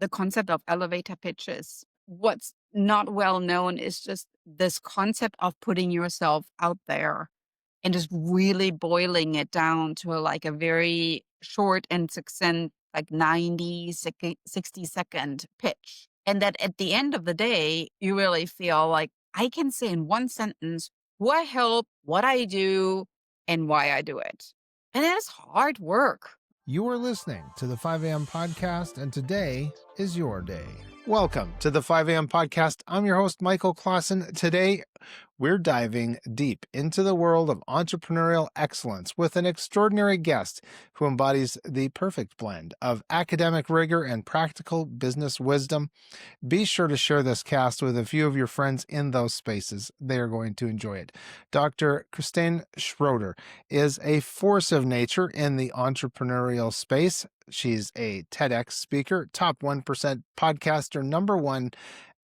the concept of elevator pitches. What's not well known is just this concept of putting yourself out there and just really boiling it down to like a very short and succinct, like 60-second pitch. And that at the end of the day, you really feel like I can say in one sentence who I help, what I do, and why I do it. And it is hard work. You are listening to the 5 a.m. podcast, and today is your day. Welcome to the 5 a.m. podcast. I'm your host, Michael Clausen. Today, we're diving deep into the world of entrepreneurial excellence with an extraordinary guest who embodies the perfect blend of academic rigor and practical business wisdom. Be sure to share this cast with a few of your friends in those spaces. They are going to enjoy it. Dr. Christiane Schroeter is a force of nature in the entrepreneurial space. She's a TEDx speaker, top 1% podcaster, #1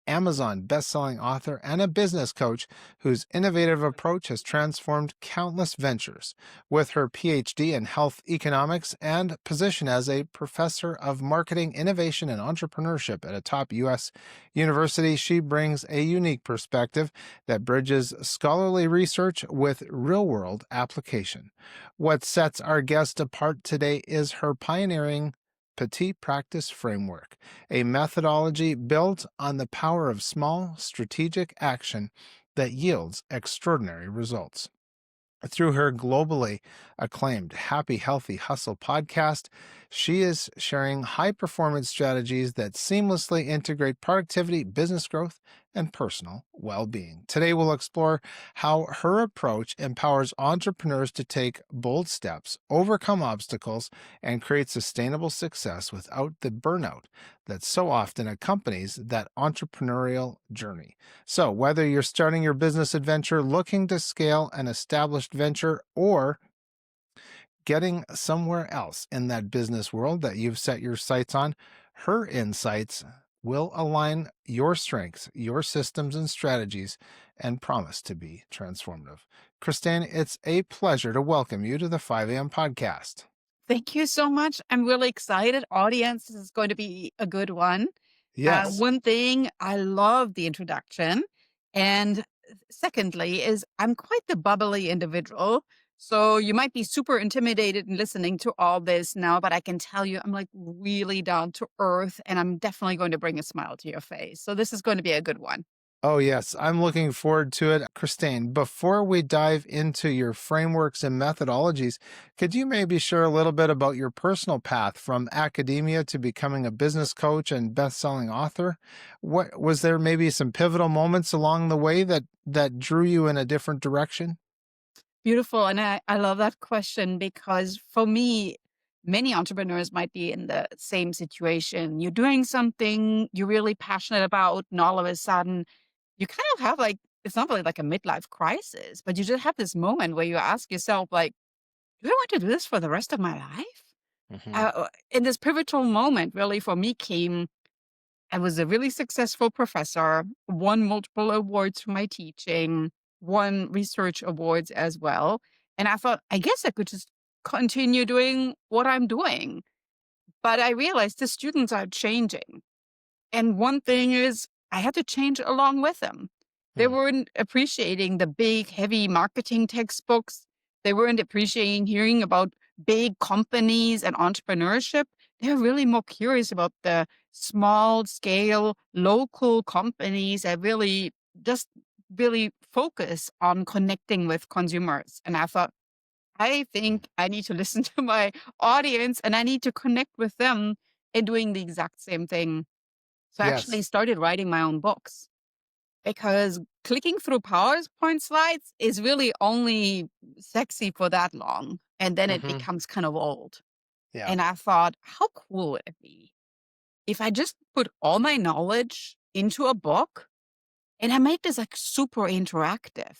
Amazon bestselling author, and a business coach whose innovative approach has transformed countless ventures. With her PhD in health economics and position as a professor of marketing, innovation, and entrepreneurship at a top U.S. university, she brings a unique perspective that bridges scholarly research with real-world application. What sets our guest apart today is her pioneering Petite Practice framework, a methodology built on the power of small, strategic action that yields extraordinary results. Through her globally acclaimed Happy Healthy Hustle podcast, she is sharing high-performance strategies that seamlessly integrate productivity, business growth, and personal well-being. Today, we'll explore how her approach empowers entrepreneurs to take bold steps, overcome obstacles, and create sustainable success without the burnout that so often accompanies that entrepreneurial journey. So, whether you're starting your business adventure, looking to scale an established venture, or getting somewhere else in that business world that you've set your sights on, her insights will align your strengths, your systems and strategies, and promise to be transformative. Christiane, it's a pleasure to welcome you to the 5 a.m. podcast. Thank you so much. I'm really excited. Audience, this is going to be a good one. Yes. One thing, I love the introduction. And secondly, is I'm quite the bubbly individual. So you might be super intimidated in listening to all this now, but I can tell you I'm like really down to earth and I'm definitely going to bring a smile to your face. So this is going to be a good one. Oh, yes. I'm looking forward to it. Christine, before we dive into your frameworks and methodologies, could you maybe share a little bit about your personal path from academia to becoming a business coach and best-selling author? What was there maybe some pivotal moments along the way that drew you in a different direction? Beautiful. And I love that question because for me, many entrepreneurs might be in the same situation. You're doing something you're really passionate about, and all of a sudden, you kind of have like, it's not really like a midlife crisis, but you just have this moment where you ask yourself, like, do I want to do this for the rest of my life? Hmm. In this pivotal moment, really for me came, I was a really successful professor, won multiple awards for my teaching, won research awards as well. And I thought, I guess I could just continue doing what I'm doing. But I realized the students are changing. And one thing is, I had to change along with them. They weren't appreciating the big, heavy marketing textbooks. They weren't appreciating hearing about big companies and entrepreneurship. They're really more curious about the small scale, local companies that really just really focus on connecting with consumers. And I thought, I think I need to listen to my audience and I need to connect with them in doing the exact same thing. So I actually Yes. started writing my own books because clicking through PowerPoint slides is really only sexy for that long. And then it Hmm. becomes kind of old. Yeah. And I thought, how cool would it be if I just put all my knowledge into a book and I make this like super interactive,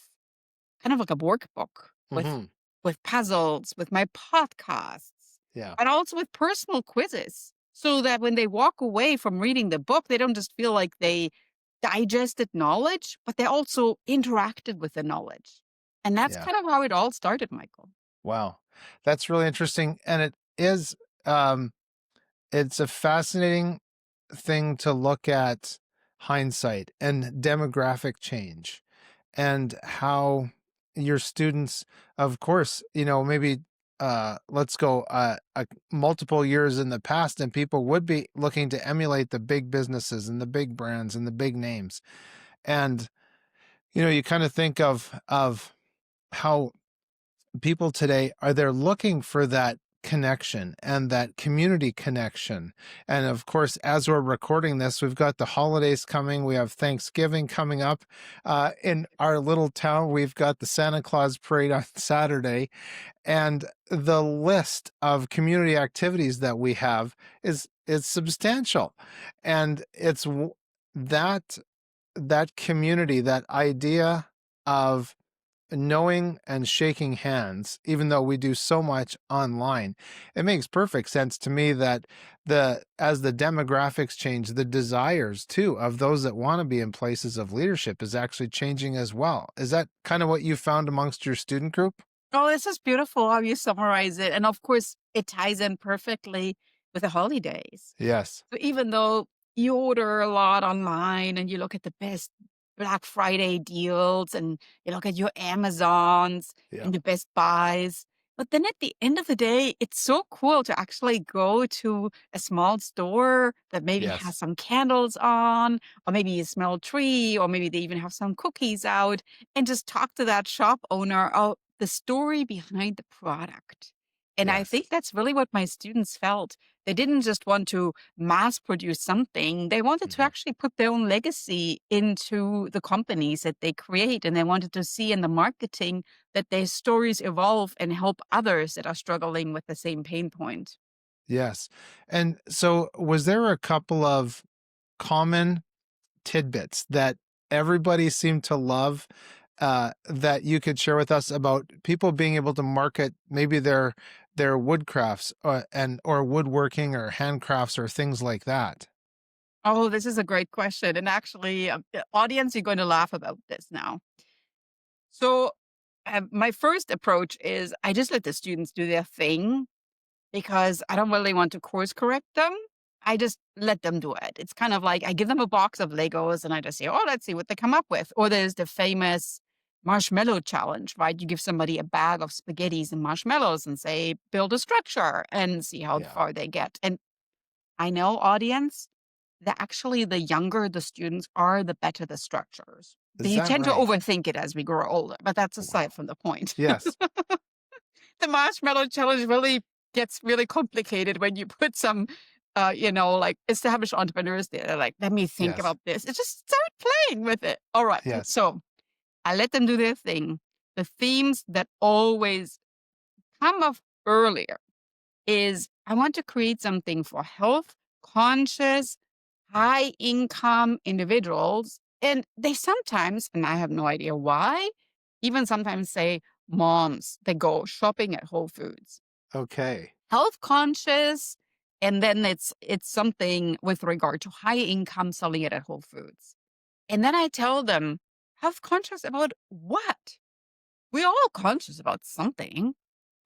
kind of like a workbook Hmm. with puzzles, with my podcasts, Yeah. and also with personal quizzes. So that when they walk away from reading the book, they don't just feel like they digested knowledge, but they also interacted with the knowledge. And that's Yeah. kind of how it all started, Michael. Wow. That's really interesting. And it is, um, it's a fascinating thing to look at hindsight and demographic change and how your students, of course, maybe let's go multiple years in the past, and people would be looking to emulate the big businesses and the big brands and the big names. And you kind of think of how people today are they're looking for that connection and that community connection. And of course, as we're recording this, we've got the holidays coming. We have Thanksgiving coming up. In our little town, we've got the Santa Claus parade on Saturday, and the list of community activities that we have is substantial. And it's that that community, that idea of knowing and shaking hands, even though we do so much online, it makes perfect sense to me that as the demographics change, the desires too of those that want to be in places of leadership is actually changing as well. Is that kind of what you found amongst your student group? Oh, this is beautiful how you summarize it. And of course, it ties in perfectly with the holidays. Yes. So even though you order a lot online and you look at the best Black Friday deals and you look at your Amazons Yeah. and the Best Buys, but then at the end of the day, it's so cool to actually go to a small store that maybe has Yes. some candles on, or maybe a small tree, or maybe they even have some cookies out, and just talk to that shop owner of the story behind the product. And I think Yes. that's really what my students felt. They didn't just want to mass produce something. They wanted to Mhm. actually put their own legacy into the companies that they create. And they wanted to see in the marketing that their stories evolve and help others that are struggling with the same pain point. Yes. And so was there a couple of common tidbits that everybody seemed to love, that you could share with us about people being able to market maybe their woodcrafts, or woodworking or handcrafts or things like that? Oh, this is a great question. And actually, audience, you're going to laugh about this now. So, my first approach is I just let the students do their thing because I don't really want to course correct them. I just let them do it. It's kind of like I give them a box of Legos and I just say, oh, let's see what they come up with. Or there's the famous marshmallow challenge, right? You give somebody a bag of spaghettis and marshmallows and say, build a structure and see how Yeah. far they get. And I know, audience, that actually the younger the students are, the better the structures. Is They that tend to right? overthink it as we grow older, but that's aside Wow. from the point. Yes. The marshmallow challenge really gets really complicated when you put some, like established entrepreneurs there. They're like, let me think Yes. about this. It just start playing with it. All right. Yes. So I let them do their thing. The themes that always come up earlier is I want to create something for health conscious, high income individuals. And they sometimes, and I have no idea why, even sometimes say moms that go shopping at Whole Foods. Okay. Health conscious, and then it's something with regard to high income selling it at Whole Foods. And then I tell them, health conscious about what? We're all conscious about something,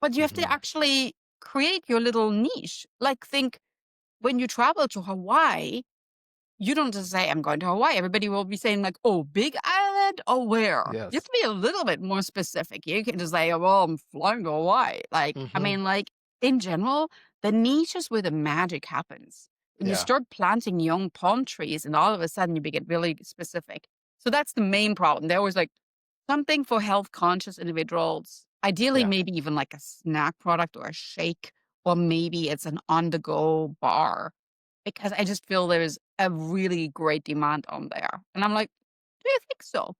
but you have to Mhm. actually create your little niche. Like think when you travel to Hawaii, you don't just say, I'm going to Hawaii. Everybody will be saying, like, oh, big island or where? You have Yes. to be a little bit more specific. You can just say, oh, well, I'm flying to Hawaii. Like, I Mhm. mean, like, in general, the niche is where the magic happens. When you Yeah. start planting young palm trees and all of a sudden you get really specific. So that's the main problem. They're always like, something for health conscious individuals, ideally, Yeah. maybe even like a snack product or a shake, or maybe it's an on the go bar, because I just feel there's a really great demand on there. And I'm like, do you think so?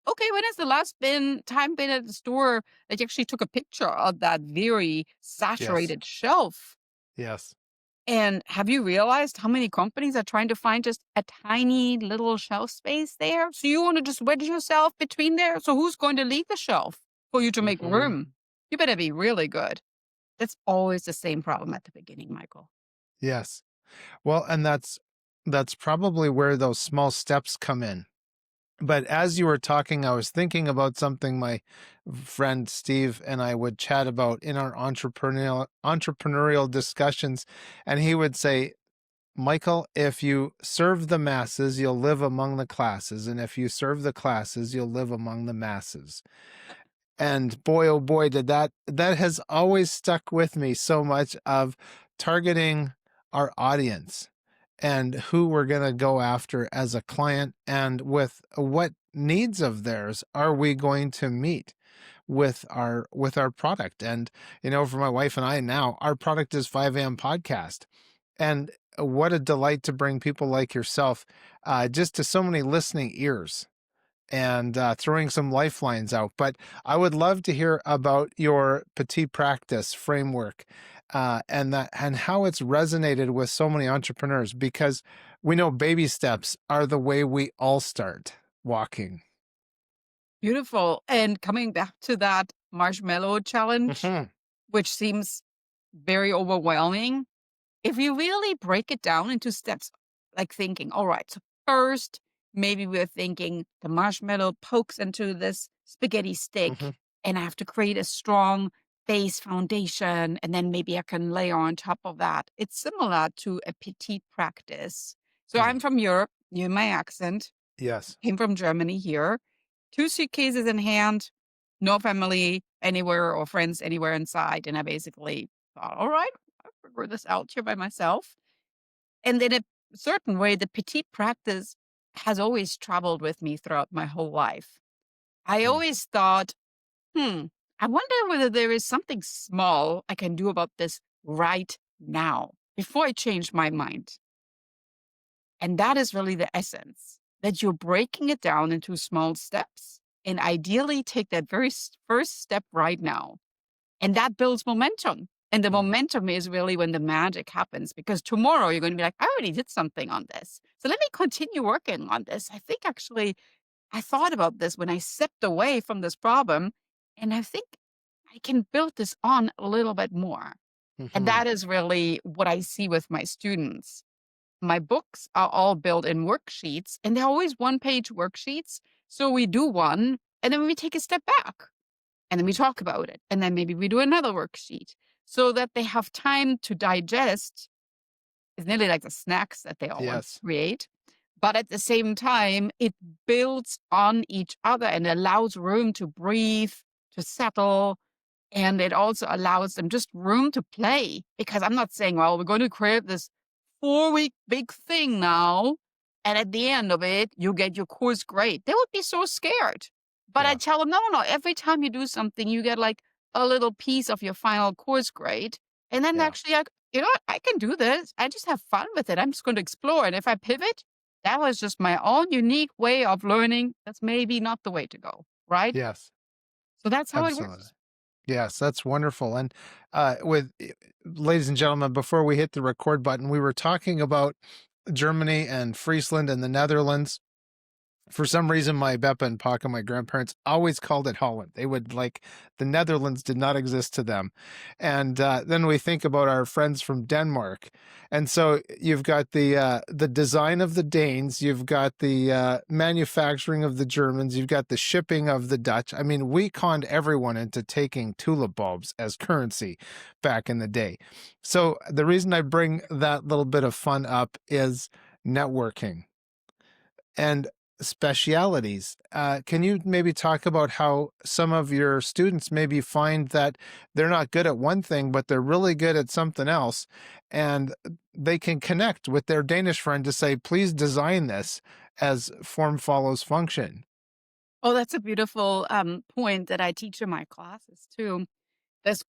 Okay, when has the last time been at the store that you actually took a picture of that very Yes. saturated shelf? Yes. And have you realized how many companies are trying to find just a tiny little shelf space there? So you want to just wedge yourself between there? So who's going to leave the shelf for you to make Mhm. room? You better be really good. That's always the same problem at the beginning, Michael. Yes. Well, and that's probably where those small steps come in. But as you were talking, I was thinking about something my friend Steve and I would chat about in our entrepreneurial discussions, and he would say, Michael, if you serve the masses, you'll live among the classes. And if you serve the classes, you'll live among the masses. And boy, oh boy, that has always stuck with me so much of targeting our audience and who we're going to go after as a client and with what needs of theirs are we going to meet with our product. And for my wife and I now, our product is 5am podcast. And what a delight to bring people like yourself just to so many listening ears and throwing some lifelines out. But I would love to hear about your Petite Practice framework and how it's resonated with so many entrepreneurs, because we know baby steps are the way we all start walking. Beautiful. And coming back to that marshmallow challenge, Mhm. which seems very overwhelming, if you really break it down into steps, like thinking, all right, so first, maybe we're thinking the marshmallow pokes into this spaghetti stick, Mhm. and I have to create a strong base foundation, and then maybe I can layer on top of that. It's similar to a petite practice. So Mm. I'm from Europe, you my accent, Yes. came from Germany here, 2 suitcases in hand, no family anywhere or friends anywhere inside. And I basically thought, all right, I'll figure this out here by myself. And in a certain way, the petite practice has always traveled with me throughout my whole life. I Mm. always thought, hmm, I wonder whether there is something small I can do about this right now before I change my mind. And that is really the essence, that you're breaking it down into small steps and ideally take that very first step right now. And that builds momentum. And the Mm. momentum is really when the magic happens, because tomorrow you're going to be like, I already did something on this. So let me continue working on this. I think actually I thought about this when I stepped away from this problem. And I think I can build this on a little bit more. And Mhm. that is really what I see with my students. My books are all built in worksheets, and they're always one-page worksheets. So we do one, and then we take a step back, and then we Mm. talk about it, and then maybe we do another worksheet so that they have time to digest. It's nearly like the snacks that they all want to Yes. create. But at the same time, it builds on each other and allows room to breathe, to settle, and it also allows them just room to play, because I'm not saying, well, we're going to create this 4-week big thing now. And at the end of it, you get your course grade. They would be so scared. But I Yeah. tell them, no, no, no. Every time you do something, you get like a little piece of your final course grade. And then Yeah. actually, like, you know what? I can do this. I just have fun with it. I'm just going to explore. And if I pivot, that was just my own unique way of learning. That's maybe not the way to go. Right. Yes. So that's how it Absolutely. works. Yes, that's wonderful. And ladies and gentlemen, before we hit the record button, we were talking about Germany and Friesland and the Netherlands. For some reason, my Beppe and Paka, my grandparents, always called it Holland. They would like the Netherlands did not exist to them. And then we think about our friends from Denmark. And so you've got the design of the Danes, you've got the manufacturing of the Germans, you've got the shipping of the Dutch. I mean, we conned everyone into taking tulip bulbs as currency back in the day. So the reason I bring that little bit of fun up is networking and specialities. Can you maybe talk about how some of your students maybe find that they're not good at one thing, but they're really good at something else, and they can connect with their Danish friend to say, please design this as form follows function? Oh, that's a beautiful point that I teach in my classes too. This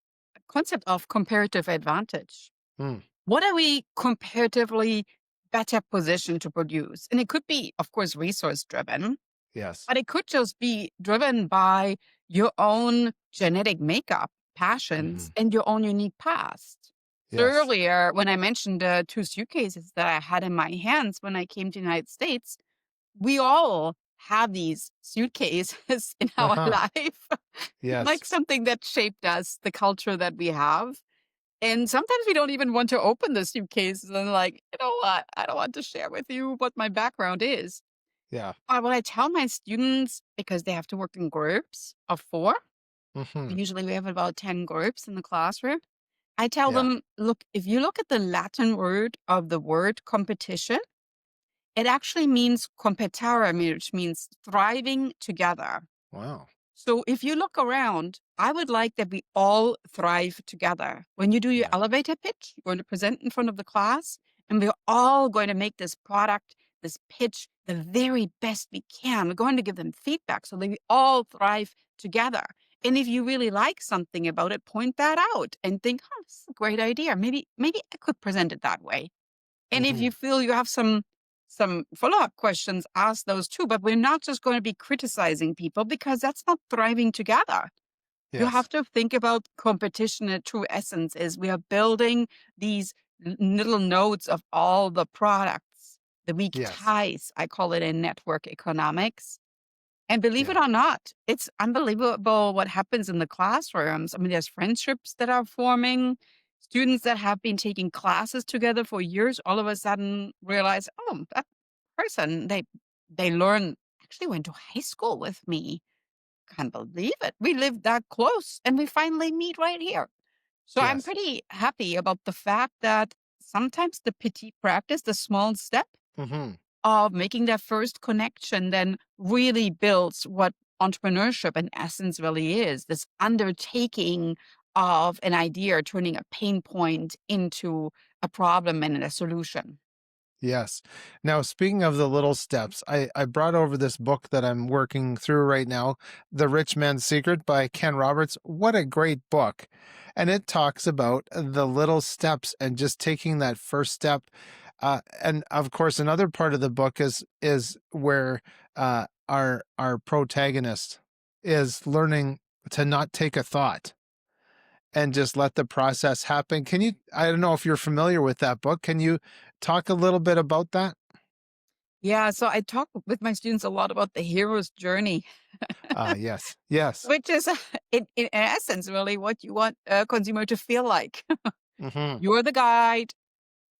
concept of comparative advantage. Hmm. What are we comparatively better positioned to produce? And it could be, of course, resource driven, Yes. but it could just be driven by your own genetic makeup, Hmm. passions, and your own unique past. So Yes. earlier, when I mentioned the 2 suitcases that I had in my hands when I came to the United States, we all have these suitcases in our Uh-huh. life, Yes. like something that shaped us, the culture that we have. And sometimes we don't even want to open the suitcases and like, you know what? I don't want to share with you what my background is. Yeah. What I tell my students, because they have to work in groups of 4, Hmm. usually we have about 10 groups in the classroom. I tell Yeah. them, look, if you look at the Latin word of the word competition, it actually means competare, which means thriving together. Wow. So if you look around, I would like that we all thrive together. When you do your Yeah. elevator pitch, you're going to present in front of the class, and we're all going to make this product, this pitch, the very best we can. We're going to give them feedback so that we all thrive together. And if you really like something about it, point that out and think, oh, this is a great idea. Maybe I could present it that way. And if Hmm. you feel you have some follow-up questions, ask those too. But we're not just going to be criticizing people because that's not thriving together. You Yes. have to think about competition. A true essence is we are building these little nodes of all the products, the weak Yes. ties, I call it in network economics. And believe it Yeah. or not, it's unbelievable what happens in the classrooms. I mean, there's friendships that are forming. Students that have been taking classes together for years all of a sudden realize, oh, that person they learn actually went to high school with me. Can't believe it. We lived that close and we finally meet right here. So I'm Yes. pretty happy about the fact that sometimes the petite practice, the small step, Hmm. of making that first connection then really builds what entrepreneurship in essence really is, this undertaking of an idea, turning a pain point into a problem and a solution. Yes. Now, speaking of the little steps, I brought over this book that I'm working through right now, The Rich Man's Secret by Ken Roberts. What a great book. And it talks about the little steps and just taking that first step. And of course, another part of the book is where our protagonist is learning to not take a thought and just let the process happen. Can you, I don't know if you're familiar with that book. Can you talk a little bit about that? Yeah, so I talk with my students a lot about the hero's journey, Ah, yes. Yes. which is in essence really what you want a consumer to feel like. Mhm. You're the guide,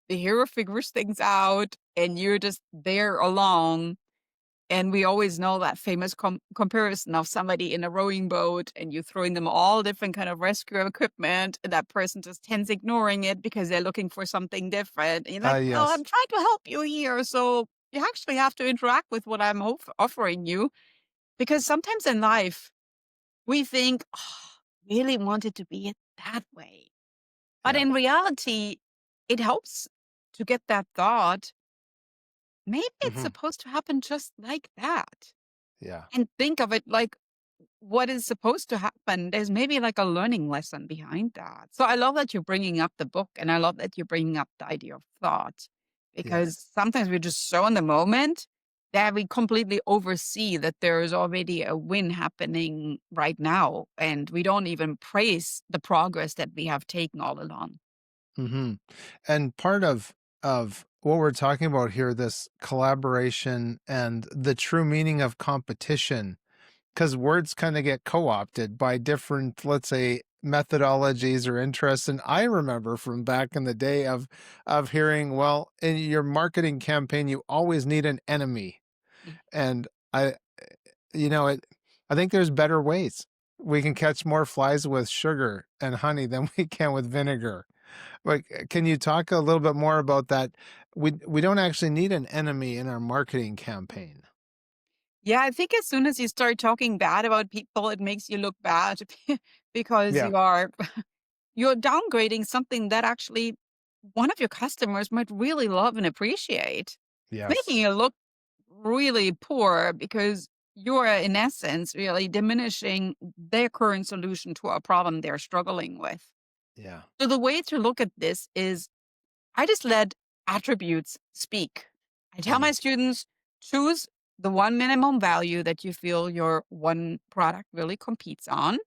the hero figures things out, and you're just there along. And we always know that famous comparison of somebody in a rowing boat and you throwing them all different kind of rescue equipment, and that person just tends ignoring it because they're looking for something different. And you're Ah, like, "Well, yes. I'm trying to help you here, so you actually have to interact with what I'm offering you." Because sometimes in life we think, "Oh, really wanted to be it that way," but Yeah. in reality, it helps to get that thought. Maybe it's Mhm. supposed to happen just like that. Yeah. And think of it like what is supposed to happen. There's maybe like a learning lesson behind that. So I love that you're bringing up the book and I love that you're bringing up the idea of thought because Yes. sometimes we're just so in the moment that we completely oversee that there is already a win happening right now. And we don't even praise the progress that we have taken all along. Mhm. And part of what we're talking about here, this collaboration and the true meaning of competition, because words kind of get co-opted by different, let's say, methodologies or interests. And I remember from back in the day of hearing, well, in your marketing campaign, you always need an enemy. Mm. And I think there's better ways. We can catch more flies with sugar and honey than we can with vinegar. Like, can you talk a little bit more about that? We don't actually need an enemy in our marketing campaign. Yeah, I think as soon as you start talking bad about people, it makes you look bad because Yeah. you're downgrading something that actually one of your customers might really love and appreciate. It's Yes. making you look really poor because you're, in essence, really diminishing their current solution to a problem they're struggling with. Yeah. So, the way to look at this is I just let attributes speak. I tell my Mm. students choose the one minimum value that you feel your one product really competes on,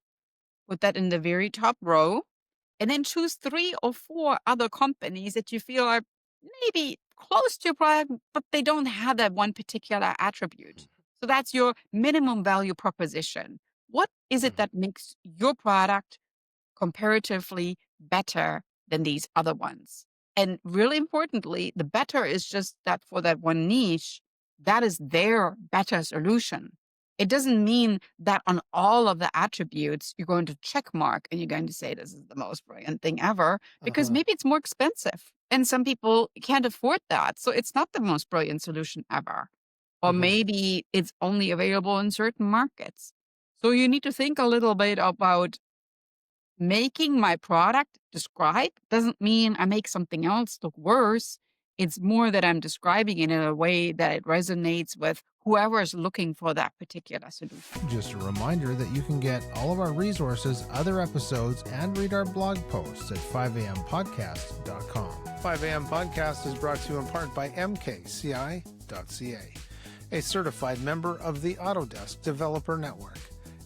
put that in the very top row and then choose 3 or 4 other companies that you feel are maybe close to your product, but they don't have that one particular attribute. So that's your minimum value proposition. What is it Mhm. that makes your product comparatively better than these other ones? And really importantly, the better is just that for that one niche, that is their better solution. It doesn't mean that on all of the attributes, you're going to check mark and you're going to say this is the most brilliant thing ever, because Uh-huh. maybe it's more expensive and some people can't afford that. So it's not the most brilliant solution ever. Or Hmm. maybe it's only available in certain markets. So you need to think a little bit about making my product describe doesn't mean I make something else look worse. It's more that I'm describing it in a way that it resonates with whoever is looking for that particular solution. Just a reminder that you can get all of our resources, other episodes, and read our blog posts at 5ampodcast.com. 5am Podcast is brought to you in part by mkci.ca, a certified member of the Autodesk Developer Network.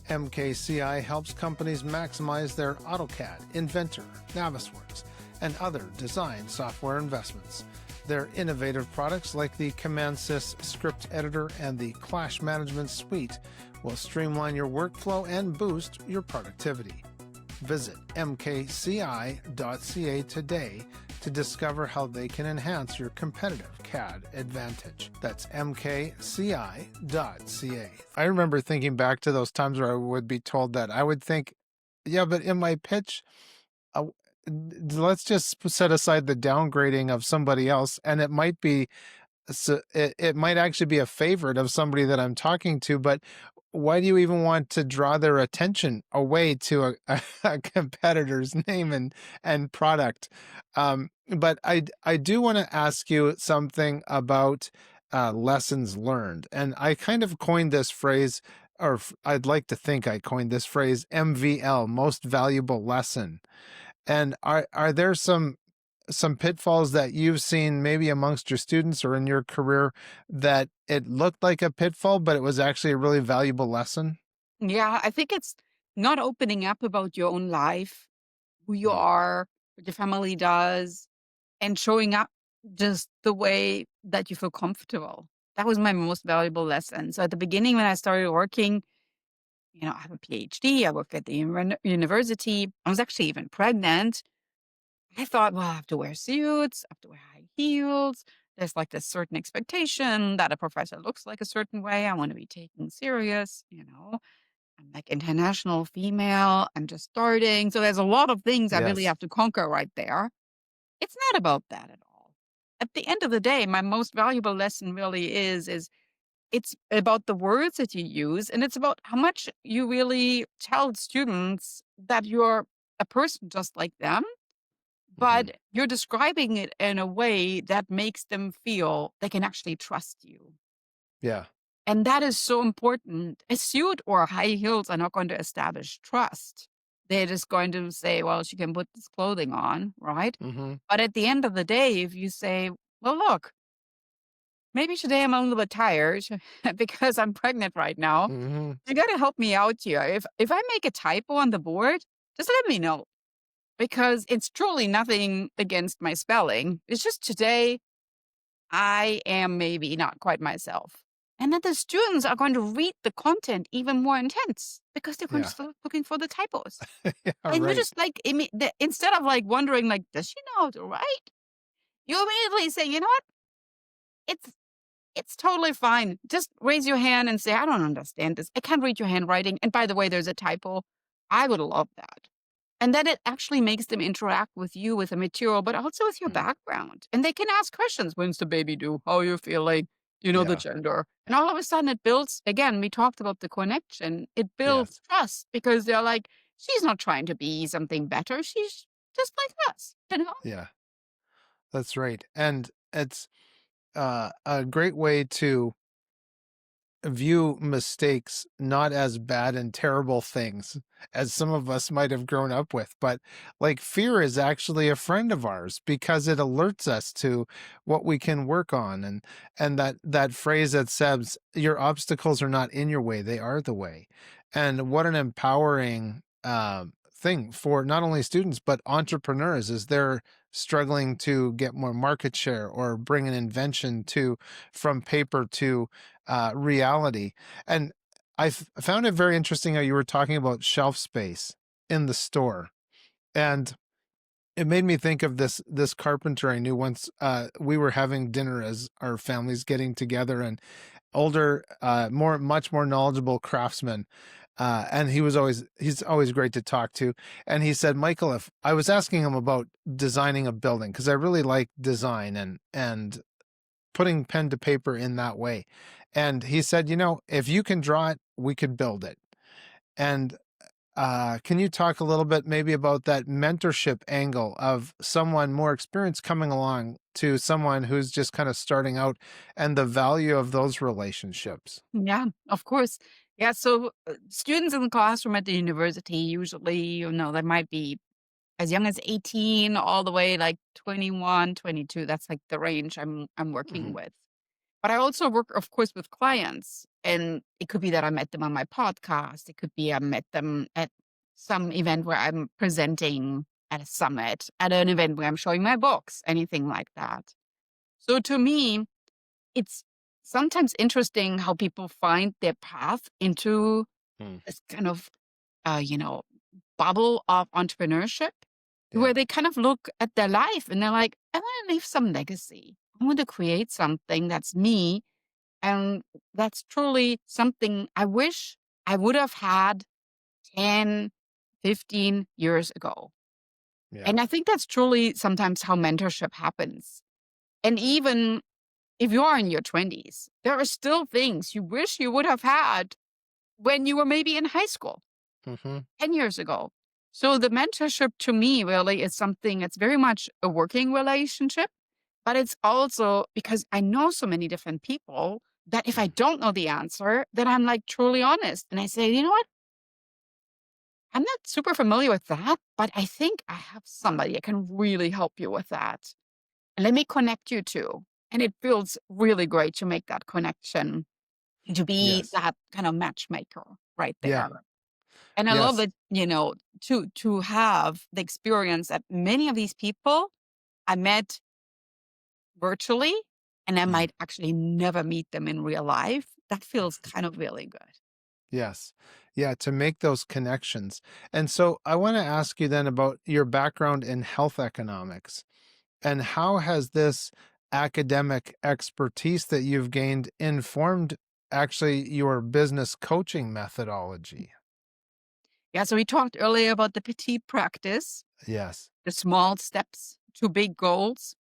MKCI helps companies maximize their AutoCAD, Inventor, Navisworks, and other design software investments. Their innovative products like the CommandSys script editor and the Clash Management Suite will streamline your workflow and boost your productivity. Visit mkci.ca today to discover how they can enhance your competitive CAD advantage. That's mkci.ca. I remember thinking back to those times where I would be told that. I would think, yeah, but in my pitch, uh, let's just set aside the downgrading of somebody else, and it might be so it might actually be a favorite of somebody that I'm talking to, but why do you even want to draw their attention away to a competitor's name and product? But I do want to ask you something about lessons learned, and I kind of coined this phrase, or I'd like to think I coined this phrase, MVL, most valuable lesson. And are there some pitfalls that you've seen maybe amongst your students or in your career that it looked like a pitfall, but it was actually a really valuable lesson? Yeah, I think it's not opening up about your own life, who you Mm. are, what your family does, and showing up just the way that you feel comfortable. That was my most valuable lesson. So at the beginning, when I started working, I have a PhD, I work at the university. I was actually even pregnant. I thought, well, I have to wear suits, I have to wear high heels. There's like this certain expectation that a professor looks like a certain way. I want to be taken serious. I'm like international female. I'm just starting. So there's a lot of things I really Yes. have to conquer right there. It's not about that at all. At the end of the day, my most valuable lesson really is it's about the words that you use, and it's about how much you really tell students that you're a person just like them, Hmm. but you're describing it in a way that makes them feel they can actually trust you. Yeah. And that is so important. A suit or high heels are not going to establish trust. They're just going to say, well, she can put this clothing on, right? Hmm. But at the end of the day, if you say, well, look, maybe today I'm a little bit tired because I'm pregnant right now. Hmm. You got to help me out here. If I make a typo on the board, just let me know because it's truly nothing against my spelling. It's just today I am maybe not quite myself. And then the students are going to read the content even more intense because they're going to Yeah. start looking for the typos. Yeah. And you're Right. just like, instead of like wondering, like, does she know how to write? You immediately say, you know what? It's It's totally fine. Just raise your hand and say, "I don't understand this. I can't read your handwriting. And by the way, there's a typo." I would love that. And then it actually makes them interact with you, with the material, but also with your Mm. background. And they can ask questions. When's the baby due? How are you feeling? Do you know the Yeah. gender? And all of a sudden it builds, again, we talked about the connection. It builds Yes. trust because they're like, she's not trying to be something better. She's just like us. Yeah. That's right. And it's a great way to view mistakes not as bad and terrible things as some of us might have grown up with, but like fear is actually a friend of ours because it alerts us to what we can work on. And that phrase that says your obstacles are not in your way, they are the way. And what an empowering thing for not only students but entrepreneurs as they're struggling to get more market share or bring an invention to from paper to reality. And found it very interesting how you were talking about shelf space in the store. And it made me think of this carpenter I knew once. We were having dinner as our families getting together, older, much more knowledgeable craftsman. And he's always great to talk to. And he said, Michael, if I was asking him about designing a building, because I really like design and putting pen to paper in that way. And he said, if you can draw it, we could build it. And can you talk a little bit maybe about that mentorship angle of someone more experienced coming along to someone who's just kind of starting out and the value of those relationships? Yeah, of course. Yeah, so students in the classroom at the university usually, they might be as young as 18 all the way like 21, 22. That's like the range I'm working Hmm. with. But I also work, of course, with clients. And it could be that I met them on my podcast. It could be I met them at some event where I'm presenting at a summit, at an event where I'm showing my books, anything like that. So to me, it's sometimes interesting how people find their path into Mm, this kind of, uh, you know, bubble of entrepreneurship where yeah. they kind of look at their life and they're like, I want to leave some legacy. I want to create something that's me. And that's truly something I wish I would have had 10, 15 years ago. Yeah. And I think that's truly sometimes how mentorship happens. And even if you are in your 20s, there are still things you wish you would have had when you were maybe in high school Hmm. 10 years ago. So the mentorship to me really is something that's very much a working relationship, but it's also because I know so many different people that if I don't know the answer, then I'm like truly honest. And I say, you know what? I'm not super familiar with that, but I think I have somebody that can really help you with that. And let me connect you to. And it feels really great to make that connection, to be Yes. that kind of matchmaker right Yeah. there. And I love Yes. it, to have the experience that many of these people I met virtually, and I Mm, might actually never meet them in real life. That feels kind of really good. yes. Yeah. To make those connections. And so I want to ask you then about your background in health economics. And how has this academic expertise that you've gained informed actually your business coaching methodology? Yeah, so we talked earlier about the petite practice, Yes. the small steps to big goals.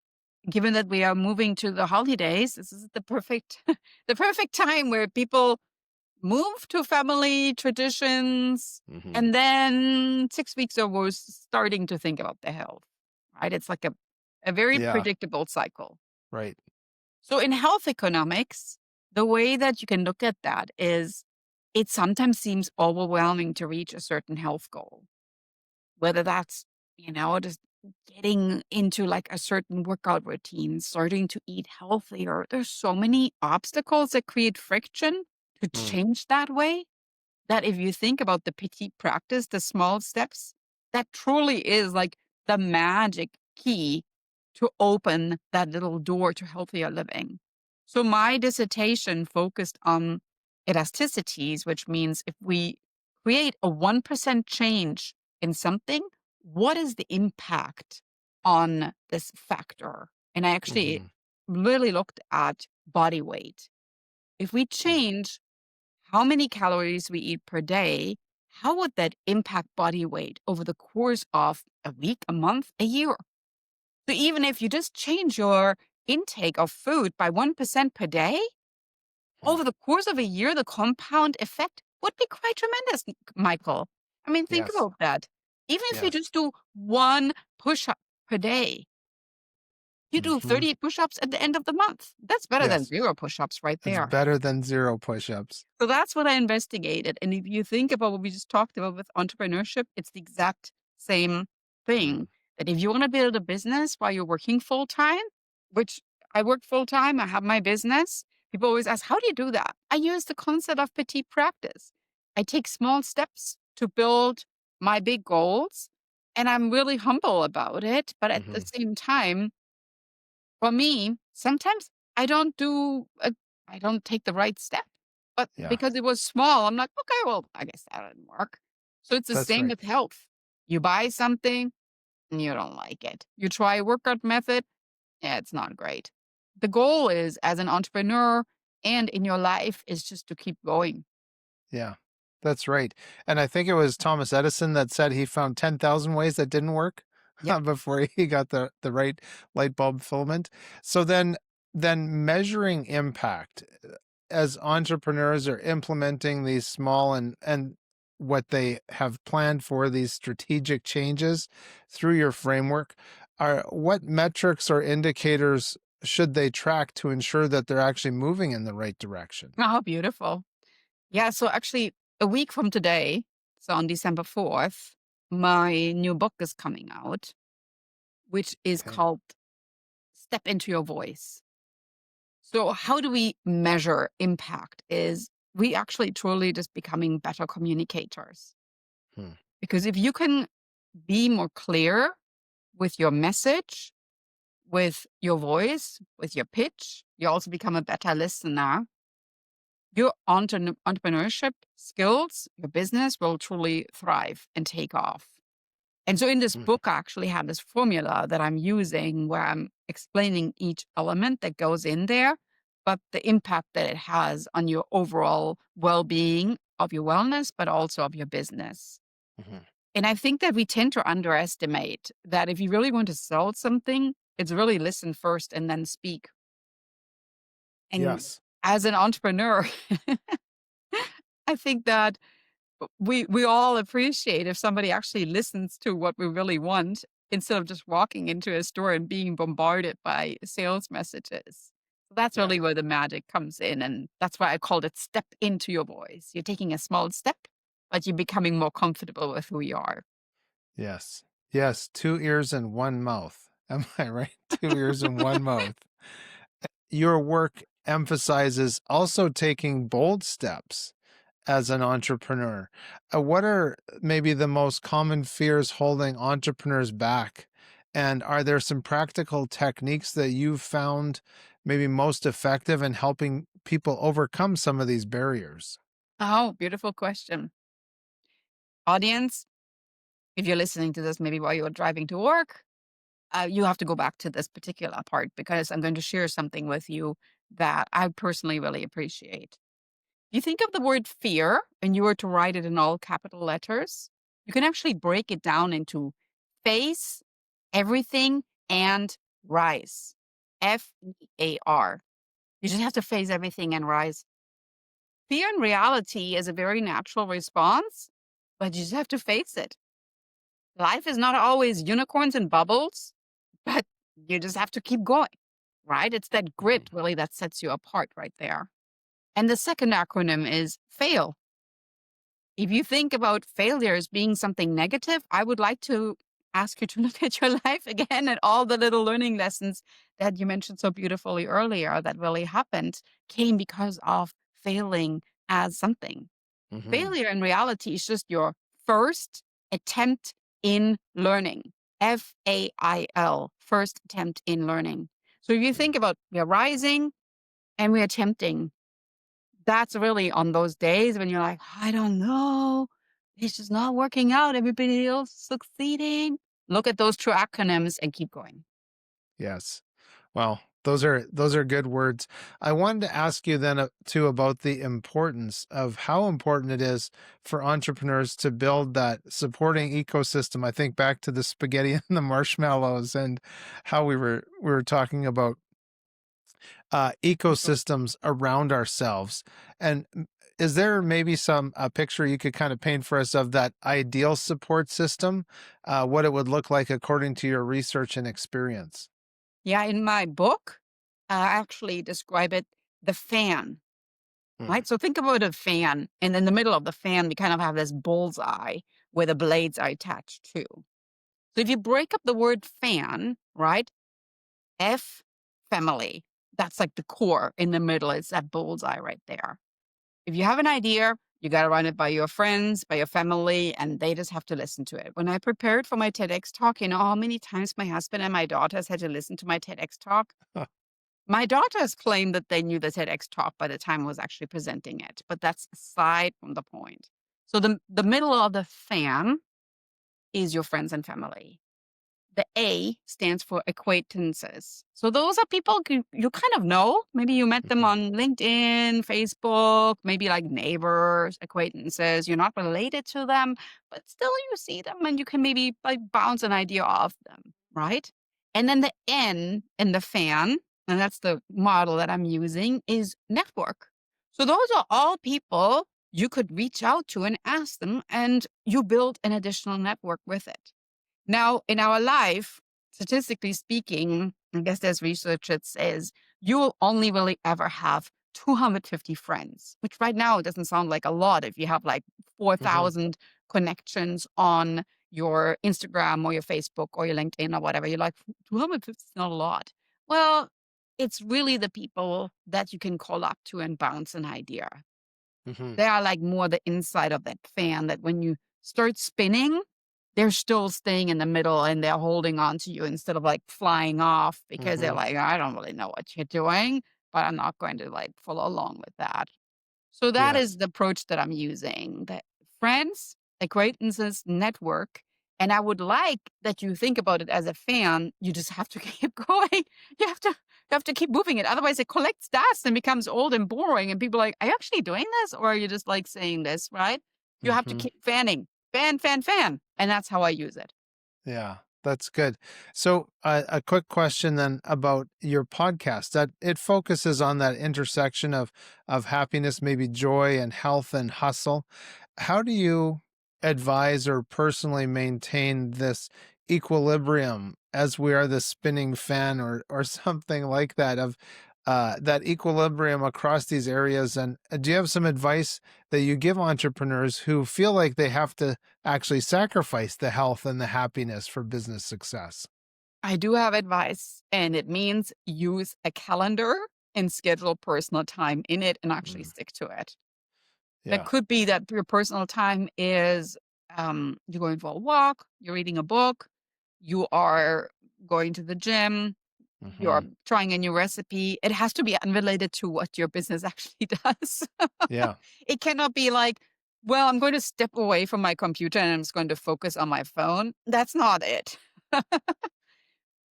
Given that we are moving to the holidays, this is the perfect the perfect time where people move to family traditions Hmm. and then 6 weeks or we're starting to think about their health. Right? It's like a very Yeah. predictable cycle. Right. So in health economics, the way that you can look at that is it sometimes seems overwhelming to reach a certain health goal, whether that's, just getting into like a certain workout routine, starting to eat healthier. There's so many obstacles that create friction to Mm, change that way that if you think about the petite practice, the small steps, that truly is like the magic key to open that little door to healthier living. So my dissertation focused on elasticities, which means if we create a 1% change in something, what is the impact on this factor? And I actually mhm, really looked at body weight. If we mm, change how many calories we eat per day, how would that impact body weight over the course of a week, a month, a year? So even if you just change your intake of food by 1% per day, mm. over the course of a year, the compound effect would be quite tremendous, Michael. I mean, think Yes. about that. Even if you Yes. just do one push up per day, you do Hmm. 30 push ups at the end of the month. That's better than Yes. zero push ups right It's there. better than zero push-ups. So that's what I investigated. And if you think about what we just talked about with entrepreneurship, it's the exact same Mm, thing. That if you want to build a business while you're working full time, which I work full time, I have my business. People always ask, how do you do that? I use the concept of petite practice. I take small steps to build my big goals. And I'm really humble about it. But at the mhm. same time, for me, sometimes I don't do I don't take the right step. But Yeah, because it was small, I'm like, okay, well, I guess that didn't work. So it's the that's same right. with health. You buy something and you don't like it. You try a workout method, yeah, it's not great. The goal is as an entrepreneur and in your life is just to keep going. Yeah, that's right. And I think it was Thomas Edison that said he found 10,000 ways that didn't work Yep. before he got the right light bulb filament. So then measuring impact as entrepreneurs are implementing these small and what they have planned for these strategic changes through your framework, are what metrics or indicators should they track to ensure that they're actually moving in the right direction? Oh, beautiful. Yeah. So actually, a week from today, so on December 4th, my new book is coming out, which is Okay. called Step Into Your Voice. So, how do we measure impact? Is we actually truly just becoming better communicators. Hmm. Because if you can be more clear with your message, with your voice, with your pitch, you also become a better listener. Your entrepreneurship skills, your business will truly thrive and take off. And so in this Mhm. book, I actually have this formula that I'm using where I'm explaining each element that goes in there, but the impact that it has on your overall well being of your wellness, but also of your business. Mhm. And I think that we tend to underestimate that if you really want to sell something, it's really listen first and then speak. And Yes. as an entrepreneur, I think that we all appreciate if somebody actually listens to what we really want instead of just walking into a store and being bombarded by sales messages. So that's Yeah. really where the magic comes in. And that's why I called it step into your voice. You're taking a small step, but you're becoming more comfortable with who you are. Yes. Yes. Two ears and one mouth. Am I right? Two ears and one mouth. Your work emphasizes also taking bold steps as an entrepreneur. What are maybe the most common fears holding entrepreneurs back? And are there some practical techniques that you've found maybe most effective in helping people overcome some of these barriers? Oh, beautiful question. Audience, if you're listening to this maybe while you're driving to work, you have to go back to this particular part because I'm going to share something with you that I personally really appreciate. You think of the word fear and you were to write it in all capital letters, you can actually break it down into face, everything, and rise. FEAR. You just have to face everything and rise. Fear in reality is a very natural response, but you just have to face it. Life is not always unicorns and bubbles, but you just have to keep going, right? It's that grit Mhm. really that sets you apart right there. And the second acronym is FAIL. If you think about failure as being something negative, I would like to ask you to look at your life again and all the little learning lessons that you mentioned so beautifully earlier that really happened came because of failing as something. Mhm. Failure in reality is just your first attempt in learning. FAIL, first attempt in learning. So if you Mm. think about we're rising and we're attempting, that's really on those days when you're like, I don't know, it's just not working out. Everybody else is succeeding. Look at those two acronyms and keep going. Yes. Well, those are good words. I wanted to ask you then too about the importance of how important it is for entrepreneurs to build that supporting ecosystem. I think back to the spaghetti and the marshmallows and how we were talking about Mhm. ecosystems around ourselves. And is there maybe some a picture you could kind of paint for us of that ideal support system, what it would look like according to your research and experience? Yeah, in my book, I actually describe it the fan. Mm. Right? So think about a fan, and in the middle of the fan, we kind of have this bullseye where the blades are attached to. So if you break up the word fan, right? F, family. That's like the core in the middle. It's that bullseye right there. If you have an idea, you got to run it by your friends, by your family, and they just have to listen to it. When I prepared for my TEDx talk, you know how many times my husband and my daughters had to listen to my TEDx talk? My daughters claim that they knew the TEDx talk by the time I was actually presenting it, but that's aside from the point. So the middle of the fan is your friends and family. The A stands for acquaintances. So those are people you kind of know. Maybe you met them Mhm. on LinkedIn, Facebook, maybe like neighbors, acquaintances. You're not related to them, but still you see them and you can maybe like bounce an idea off them, right? And then the N in the fan, and that's the model that I'm using, is network. So those are all people you could reach out to and ask them, and you build an additional network with it. Now, in our life, statistically speaking, I guess there's research that says you will only really ever have 250 friends, which right now doesn't sound like a lot if you have like Mhm. 4,000 connections on your Instagram or your Facebook or your LinkedIn or whatever. You're like, 250 is not a lot. Well, it's really the people that you can call up to and bounce an idea. Mhm. They are like more the inside of that fan that when you start spinning, they're still staying in the middle and they're holding on to you instead of like flying off because they're Mhm. like, I don't really know what you're doing, but I'm not going to like follow along with that. So that Yes. is the approach that I'm using. That friends, acquaintances, network. And I would like that you think about it as a fan. You just have to keep going. You have to keep moving it. Otherwise it collects dust and becomes old and boring. And people are like, are you actually doing this? Or are you just like saying this, right? You have to Mhm. keep fanning. Fan, fan, fan. And that's how I use it. Yeah, that's good. So, a quick question then about your podcast. That it focuses on that intersection of happiness, maybe joy and health and hustle. How do you advise or personally maintain this equilibrium as we are the spinning fan or something like that of that equilibrium across these areas? And do you have some advice that you give entrepreneurs who feel like they have to actually sacrifice the health and the happiness for business success? I do have advice, and it means use a calendar and schedule personal time in it and actually Mm, stick to it. That yeah. could be that your personal time is you're going for a walk, you're reading a book, you are going to the gym, you're Hmm. trying a new recipe. It has to be unrelated to what your business actually does. Yeah. It cannot be like, well, I'm going to step away from my computer and I'm just going to focus on my phone. That's not it.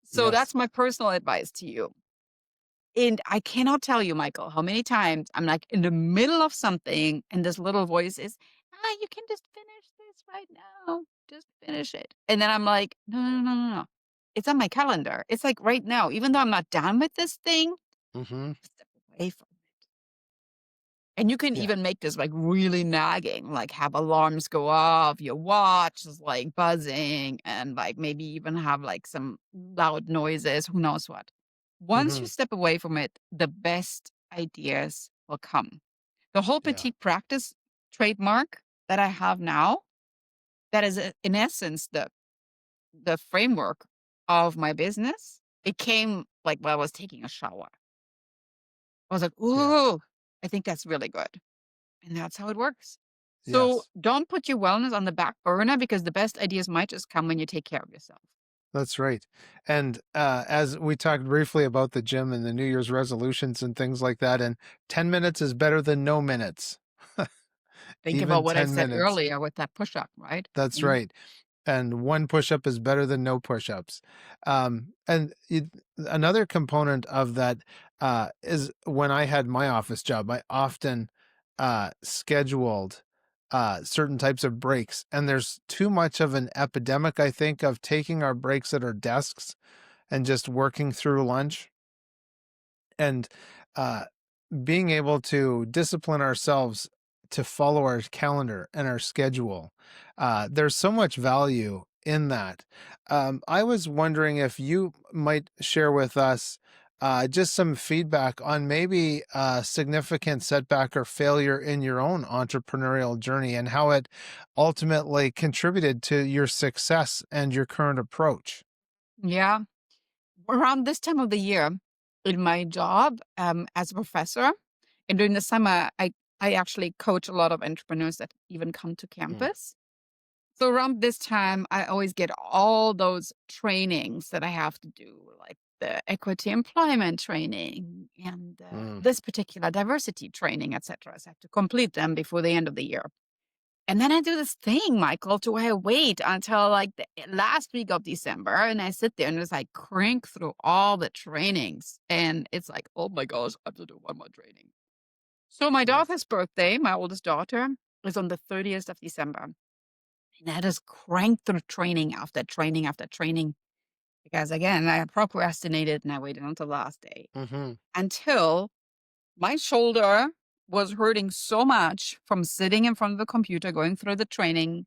So Yes. that's my personal advice to you. And I cannot tell you, Michael, how many times I'm like in the middle of something and this little voice is, you can just finish this right now. Just finish it. And then I'm like, no, no, no, no, no. It's on my calendar. It's like right now, even though I'm not done with this thing, Hmm. step away from it. And you can Yeah. even make this like really nagging, like have alarms go off, your watch is like buzzing, and like maybe even have like some loud noises, who knows what. Once you Hmm. step away from it, the best ideas will come. The whole Yeah. Petite Practice trademark that I have now, that is in essence the framework of my business. It came like while I was taking a shower. I was like, Yeah. ooh, I think that's really good. And that's how it works. So Yes. don't put your wellness on the back burner because the best ideas might just come when you take care of yourself. That's right. And as we talked briefly about the gym and the New Year's resolutions and things like that, and 10 minutes is better than no minutes. Think Even about what I 10 said minutes. earlier with that push up, right? That's Mm. right. And one push-up is better than no push-ups. And another component of that is when I had my office job, I often scheduled certain types of breaks. And there's too much of an epidemic, I think, of taking our breaks at our desks and just working through lunch. And uh, being able to discipline ourselves to follow our calendar and our schedule. There's so much value in that. I was wondering if you might share with us just some feedback on maybe a significant setback or failure in your own entrepreneurial journey and how it ultimately contributed to your success and your current approach. Yeah. Around this time of the year in my job as a professor, and during the summer, I actually coach a lot of entrepreneurs that even come to Mm, campus. So around this time, I always get all those trainings that I have to do, like the equity employment training and mm, this particular diversity training, etc. So I have to complete them before the end of the year. And then I do this thing, Michael, to where I wait until like the last week of December and I sit there and just like crank through all the trainings. And it's like, oh my gosh, I have to do one more training. So my Yes. daughter's birthday, my oldest daughter, is on the 30th of December. And I just cranked through training after training after training. Because again, I procrastinated and I waited until the last day Hmm. until my shoulder was hurting so much from sitting in front of the computer going through the training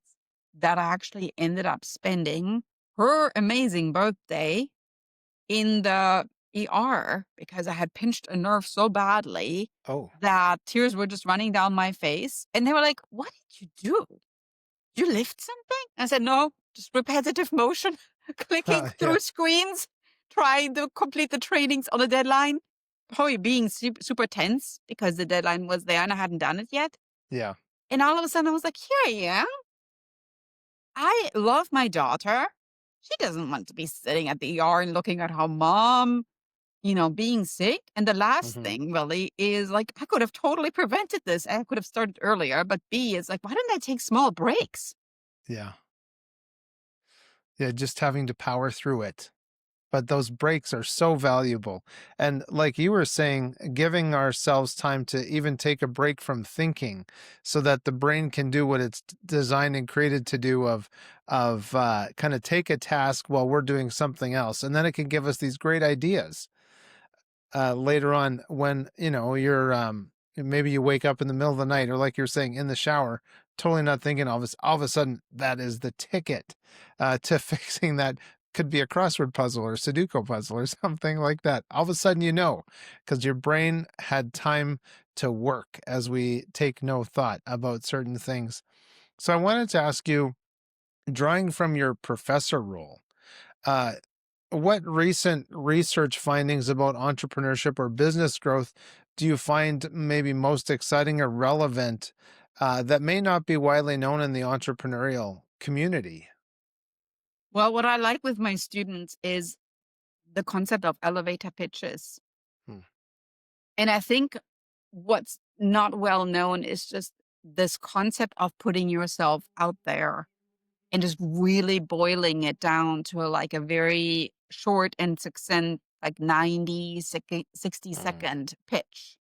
that I actually ended up spending her amazing birthday in the ER because I had pinched a nerve so badly Oh, that tears were just running down my face. And they were like, "What did you do? You lift something?" I said, "No, just repetitive motion, clicking yeah, through screens, trying to complete the trainings on a deadline." Probably being super tense because the deadline was there and I hadn't done it yet. yeah. And all of a sudden I was like, here I am. I love my daughter. She doesn't want to be sitting at the ER and looking at her mom, being sick. And the last Hmm. thing really is like, I could have totally prevented this. I could have started earlier. But B is like, why didn't I take small breaks? Yeah. Yeah. Just having to power through it. But those breaks are so valuable. And like you were saying, giving ourselves time to even take a break from thinking so that the brain can do what it's designed and created to do of kind of take a task while we're doing something else. And then it can give us these great ideas later on when, you're maybe you wake up in the middle of the night or like you're saying in the shower, totally not thinking all of a sudden that is the ticket to fixing that could be a crossword puzzle or Sudoku puzzle or something like that. All of a sudden, because your brain had time to work as we take no thought about certain things. So I wanted to ask you, drawing from your professor role, uh, what recent research findings about entrepreneurship or business growth do you find maybe most exciting or relevant that may not be widely known in the entrepreneurial community? Well, what I like with my students is the concept of elevator pitches. Hmm. And I think what's not well known is just this concept of putting yourself out there and just really boiling it down to like a very short and succinct, like 60 Mm. second pitch.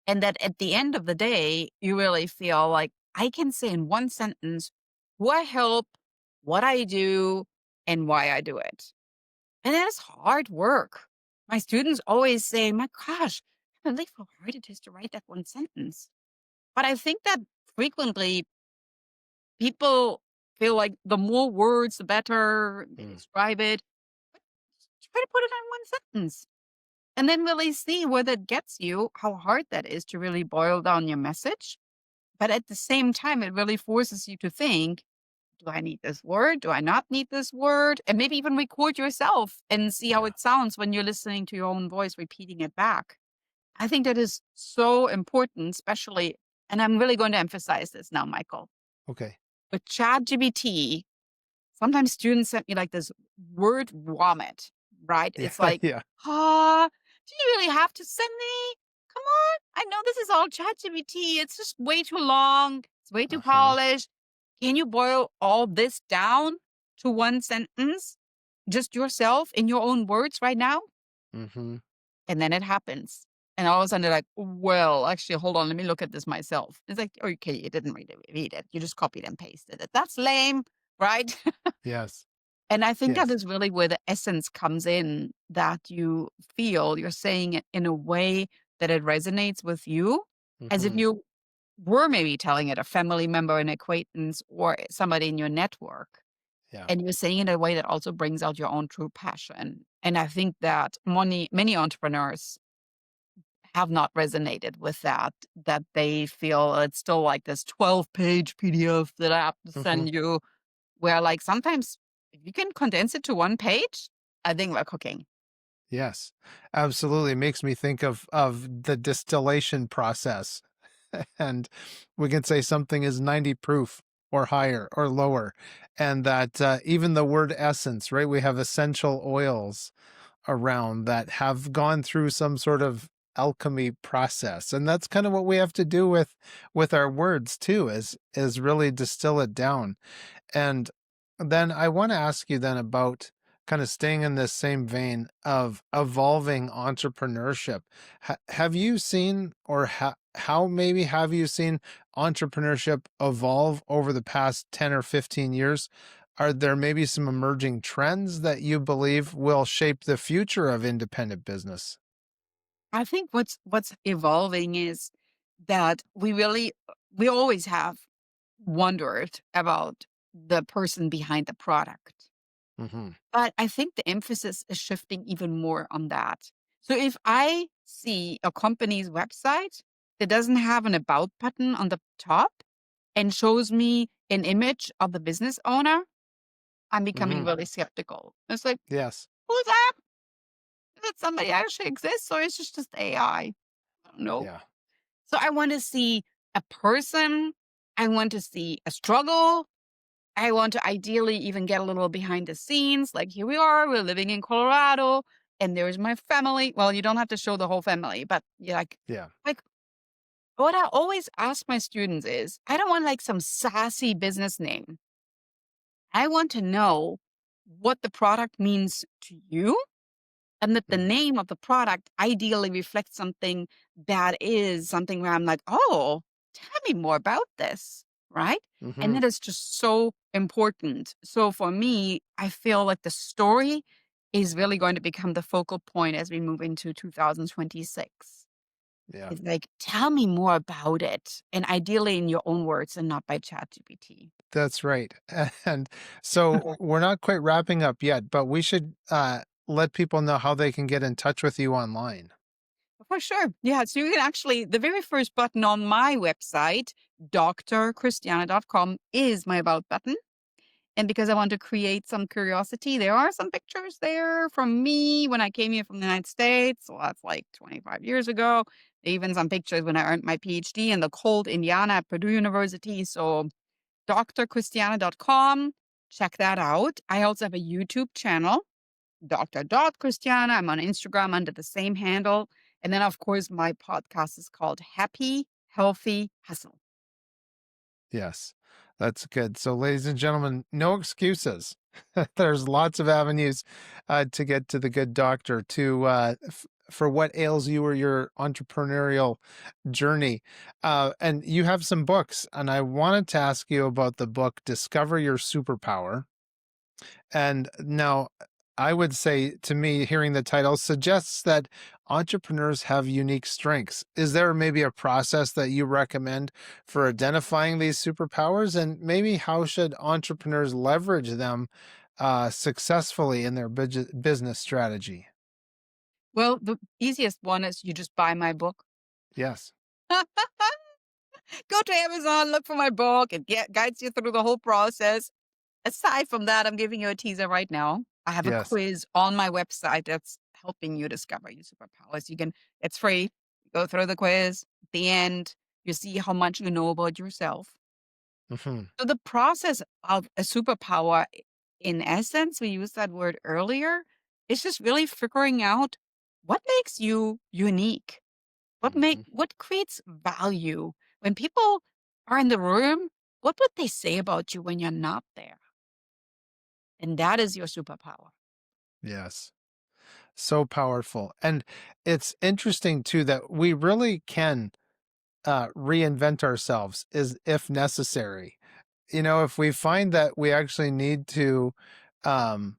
And that at the end of the day, you really feel like I can say in one sentence who I help, what I do, and why I do it. And that is hard work. My students always say, my gosh, I can't believe how hard it is to write that one sentence. But I think that frequently people feel like the more words, the better they Mm. describe it. But try to put it in one sentence and then really see where that gets you, how hard that is to really boil down your message. But at the same time, it really forces you to think, do I need this word? Do I not need this word? And maybe even record yourself and see how Yeah. it sounds when you're listening to your own voice, repeating it back. I think that is so important, especially, and I'm really going to emphasize this now, Michael. Okay. With ChatGPT, sometimes students send me like this word vomit, right? Yeah. It's like, Yeah. do you really have to send me? Come on. I know this is all ChatGPT. It's just way too long. It's way too Uh-huh. polished. Can you boil all this down to one sentence? Just yourself in your own words right now? Mm-hmm. And then it happens. And all of a sudden they're like, well, actually, hold on, let me look at this myself. It's like, okay, you didn't really read it. You just copied and pasted it. That's lame, right? Yes. And I think that Yes. is really where the essence comes in, that you feel you're saying it in a way that it resonates with you, as if Mm-hmm. you were maybe telling it a family member, an acquaintance, or somebody in your network. Yeah. And you're saying it in a way that also brings out your own true passion. And I think that many entrepreneurs have not resonated with that, that they feel it's still like this 12-page PDF that I have to Mm-hmm. send you, where like sometimes if you can condense it to one page, I think we're cooking. Yes. Absolutely. It makes me think of the distillation process. And we can say something is 90 proof or higher or lower. And that even the word essence, right? We have essential oils around that have gone through some sort of alchemy process. And that's kind of what we have to do with our words too, is really distill it down. And then I want to ask you then about kind of staying in this same vein of evolving entrepreneurship. Have you seen, or how maybe have you seen entrepreneurship evolve over the past 10 or 15 years? Are there maybe some emerging trends that you believe will shape the future of independent business? I think what's evolving is that we always have wondered about the person behind the product. Hmm. But I think the emphasis is shifting even more on that. So if I see a company's website that doesn't have an about button on the top and shows me an image of the business owner, I'm becoming Hmm. really skeptical. It's like, Yes. who's that? That somebody actually exists, or is it just AI? I don't know. Yeah. So I want to see a person. I want to see a struggle. I want to ideally even get a little behind the scenes. Like, here we are, we're living in Colorado, and there's my family. Well, you don't have to show the whole family, but yeah, Yeah. like what I always ask my students is, I don't want like some sassy business name. I want to know what the product means to you, and that the Hmm. name of the product ideally reflects something that is something where I'm like, "Oh, tell me more about this," right? And Hmm. that is just so important. So for me, I feel like the story is really going to become the focal point as we move into 2026. Yeah. It's like, tell me more about it, and ideally in your own words and not by ChatGPT. That's right. And so we're not quite wrapping up yet, but we should let people know how they can get in touch with you online. For sure. Yeah. So you can actually, the very first button on my website, drchristiana.com, is my about button. And because I want to create some curiosity, there are some pictures there from me when I came here from the United States. So that's like 25 years ago. Even some pictures when I earned my PhD in the cold Indiana at Purdue University. So drchristiana.com. Check that out. I also have a YouTube channel, Christiana. I'm on Instagram under the same handle. And then, of course, my podcast is called Happy, Healthy Hustle. Yes, that's good. So, ladies and gentlemen, no excuses. There's lots of avenues to get to the good doctor for what ails you or your entrepreneurial journey. And you have some books, and I wanted to ask you about the book Discover Your Superpower. And now, I would say to me, hearing the title suggests that entrepreneurs have unique strengths. Is there maybe a process that you recommend for identifying these superpowers? And maybe how should entrepreneurs leverage them successfully in their business strategy? Well, the easiest one is you just buy my book. Yes. Go to Amazon, look for my book. It guides you through the whole process. Aside from that, I'm giving you a teaser right now. I have a Yes. quiz on my website that's helping you discover your superpowers. It's free. Go through the quiz. At the end, you see how much you know about yourself. Hmm. So the process of a superpower, in essence, we used that word earlier, is just really figuring out what makes you unique. Hmm. What creates value? When people are in the room, what would they say about you when you're not there? And that is your superpower. Yes. So powerful. And it's interesting too that we really can reinvent ourselves is if necessary. If we find that we actually need to um,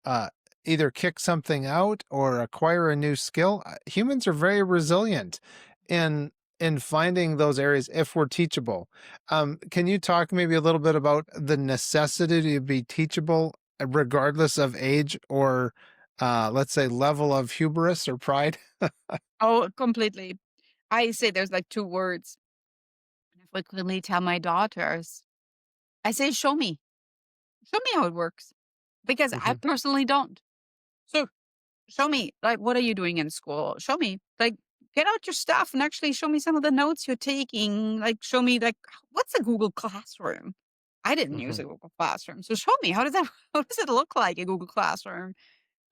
uh, either kick something out or acquire a new skill, humans are very resilient in finding those areas if we're teachable. Can you talk maybe a little bit about the necessity to be teachable, regardless of age or let's say level of hubris or pride? Oh, completely. I say there's like two words. And I frequently tell my daughters, I say, show me. Show me how it works. Because I Hmm. personally don't. So show me, like, what are you doing in school? Show me, like, get out your stuff and actually show me some of the notes you're taking. Like, show me, like, what's a Google Classroom? I didn't use Hmm. a Google Classroom. So show me, how does that, how does it look like a Google Classroom?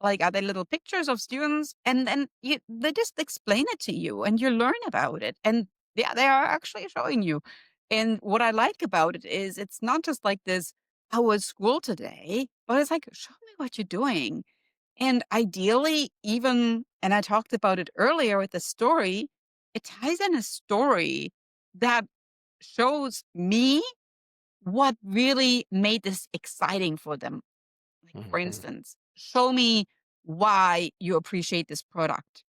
Like, are they little pictures of students? And then they just explain it to you and you learn about it. And yeah, they are actually showing you. And what I like about it is it's not just like this, I was school today, but it's like, show me what you're doing. And ideally, even, and I talked about it earlier with the story, it ties in a story that shows me what really made this exciting for them. Like, for Mhm. instance, show me why you appreciate this product.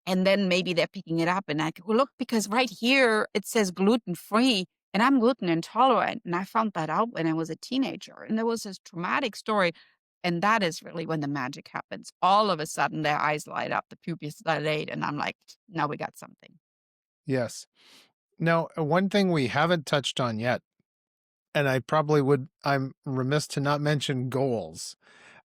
And then maybe they're picking it up and I go, look, because right here it says gluten free and I'm gluten intolerant. And I found that out when I was a teenager. And there was this traumatic story. And that is really when the magic happens. All of a sudden, their eyes light up, the pupils dilate. And I'm like, now we got something. Yes. Now, one thing we haven't touched on yet, and I'm remiss to not mention goals,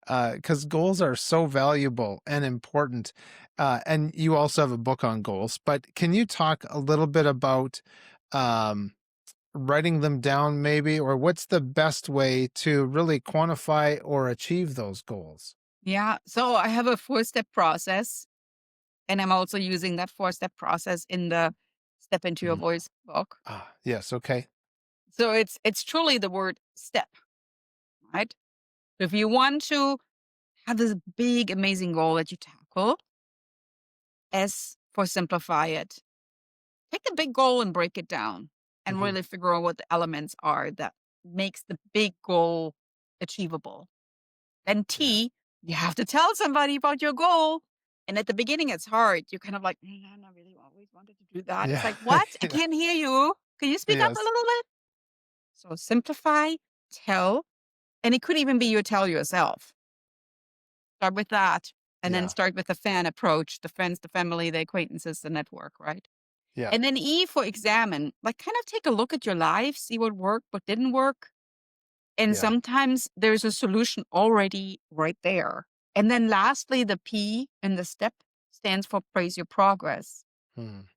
because goals are so valuable and important. And you also have a book on goals, but can you talk a little bit about um, writing them down, maybe, or what's the best way to really quantify or achieve those goals? Yeah. So I have a 4-step process. And I'm also using that 4-step process in the Step Into Your Mhm. Voice book. Yes. Okay. So it's truly the word step, right? If you want to have this big, amazing goal that you tackle, S for simplify it. Take the big goal and break it down and Hmm. really figure out what the elements are that makes the big goal achievable. Then Yeah. T, you have to tell somebody about your goal. And at the beginning, it's hard. You're kind of like, "Mm, I really always wanted to do that." It's Yeah. like, what? I Yeah. can't hear you. Can you speak up a Yes. little bit? So simplify, tell, and it could even be you tell yourself. Start with that. And then Yeah. start with the fan approach, the friends, the family, the acquaintances, the network, right? Yeah. And then E for examine, like kind of take a look at your life, see what worked, what didn't work. And Yeah. sometimes there's a solution already right there. And then lastly, the P in the step stands for praise your progress. Mm.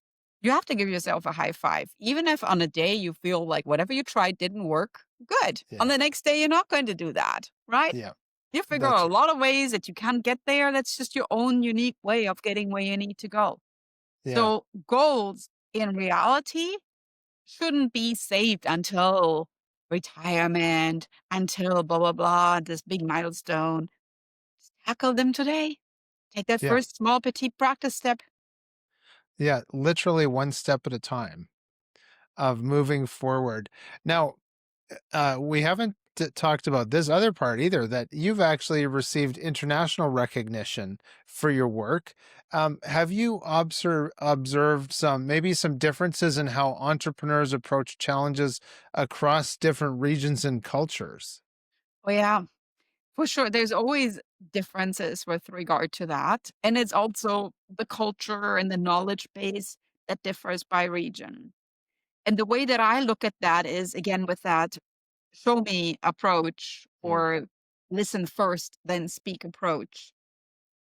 You have to give yourself a high five. Even if on a day you feel like whatever you tried didn't work, good. On Yeah. the next day, you're not going to do that, right? Yeah. You figure That's out a right. lot of ways that you can't get there. That's just your own unique way of getting where you need to go. Yeah. So goals in reality shouldn't be saved until retirement, until blah, blah, blah, this big milestone. Just tackle them today. Take that Yeah. first small petite practice step. Yeah. Literally one step at a time of moving forward. Now, we haven't talked about this other part either, that you've actually received international recognition for your work. Have you observed maybe some differences in how entrepreneurs approach challenges across different regions and cultures? Oh, yeah, for sure. There's always differences with regard to that. And it's also the culture and the knowledge base that differs by region. And the way that I look at that is, again, with that show me approach Mm. or listen first, then speak approach.